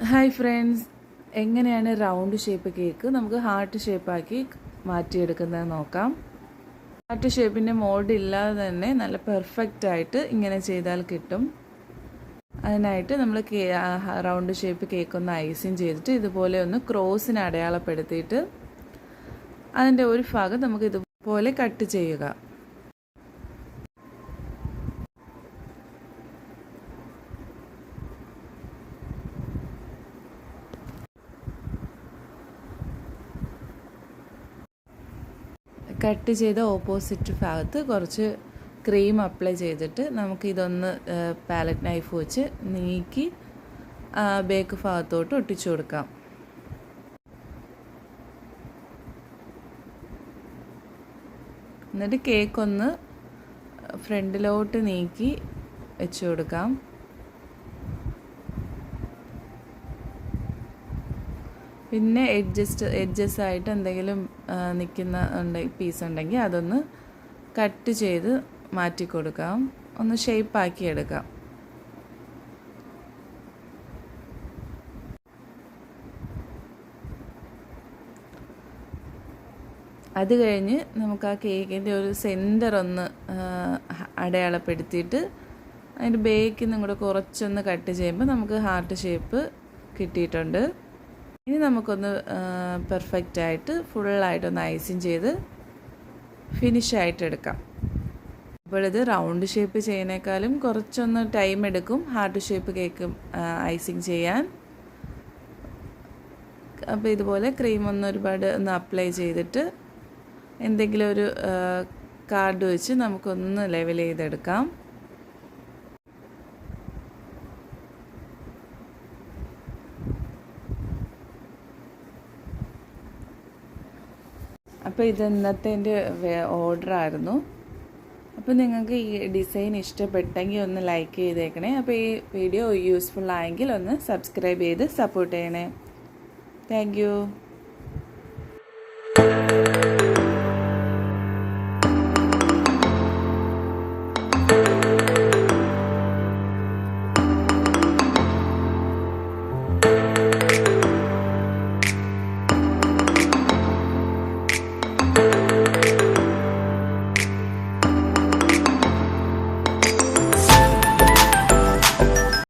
Hi friends, എങ്ങനെയാണ് round shape cake നമുക്ക് heart ഷേപ്പാക്കി മാറ്റിയെടുക്കുന്നത് നോക്കാം. ഹാർട്ട് ഷേപ്പിൻ്റെ മോൾഡ് ഇല്ലാതെ തന്നെ നല്ല പെർഫെക്റ്റ് ആയിട്ട് ഇങ്ങനെ ചെയ്താൽ കിട്ടും. അതിനായിട്ട് നമ്മൾ റൗണ്ട് ഷേപ്പ് കേക്ക് ഒന്ന് ഐസിങ് ചെയ്തിട്ട് ഇതുപോലെ ഒന്ന് ക്രോസിന് അടയാളപ്പെടുത്തിയിട്ട് അതിൻ്റെ ഒരു ഭാഗം നമുക്ക് ഇതുപോലെ കട്ട് ചെയ്യുക. കട്ട് ചെയ്ത ഓപ്പോസിറ്റ് ഭാഗത്ത് കുറച്ച് ക്രീം അപ്ലൈ ചെയ്തിട്ട് നമുക്കിതൊന്ന് പാലറ്റ് നൈഫ് വെച്ച് നീക്കി ബേക്ക് ഭാഗത്തോട്ട് ഒട്ടിച്ചു കൊടുക്കാം. എന്നിട്ട് കേക്കൊന്ന് ഫ്രണ്ടിലോട്ട് നീക്കി വെച്ച് കൊടുക്കാം. പിന്നെ എഡ്ജസ് ആയിട്ട് എന്തെങ്കിലും നിൽക്കുന്ന പീസ് ഉണ്ടെങ്കിൽ അതൊന്ന് കട്ട് ചെയ്ത് മാറ്റി കൊടുക്കാം, ഒന്ന് ഷേപ്പാക്കി എടുക്കാം. അത് കഴിഞ്ഞ് നമുക്ക് ആ കേക്കിൻ്റെ ഒരു സെൻറ്റർ ഒന്ന് അടയാളപ്പെടുത്തിയിട്ട് അതിൻ്റെ ബേക്കിൽ നിന്നും കൂടെ കുറച്ചൊന്ന് കട്ട് ചെയ്യുമ്പോൾ നമുക്ക് ഹാർട്ട് ഷേപ്പ് കിട്ടിയിട്ടുണ്ട്. ഇനി നമുക്കൊന്ന് പെർഫെക്റ്റായിട്ട് ഫുള്ളായിട്ടൊന്ന് ഐസിങ് ചെയ്ത് ഫിനിഷായിട്ട് എടുക്കാം. അപ്പോൾ ഇത് റൗണ്ട് ഷേപ്പ് ചെയ്യുന്നേക്കാളും കുറച്ചൊന്ന് ടൈം എടുക്കും ഹാർട്ട് ഷേപ്പ് കേക്ക് ഐസിങ് ചെയ്യാൻ. അപ്പോൾ ഇതുപോലെ ക്രീം ഒരുപാട് ഒന്ന് അപ്ലൈ ചെയ്തിട്ട് എന്തെങ്കിലും ഒരു കാർഡ് വെച്ച് നമുക്കൊന്ന് ലെവൽ ചെയ്തെടുക്കാം. അപ്പോൾ ഇത് ഇന്നത്തെ എൻ്റെ ഓർഡറായിരുന്നു. അപ്പോൾ നിങ്ങൾക്ക് ഈ ഡിസൈൻ ഇഷ്ടപ്പെട്ടെങ്കിൽ ഒന്ന് ലൈക്ക് ചെയ്തേക്കണേ. അപ്പോൾ ഈ വീഡിയോ യൂസ്ഫുൾ ആയെങ്കിൽ ഒന്ന് സബ്സ്ക്രൈബ് ചെയ്ത് സപ്പോർട്ട് ചെയ്യണേ. Thank you.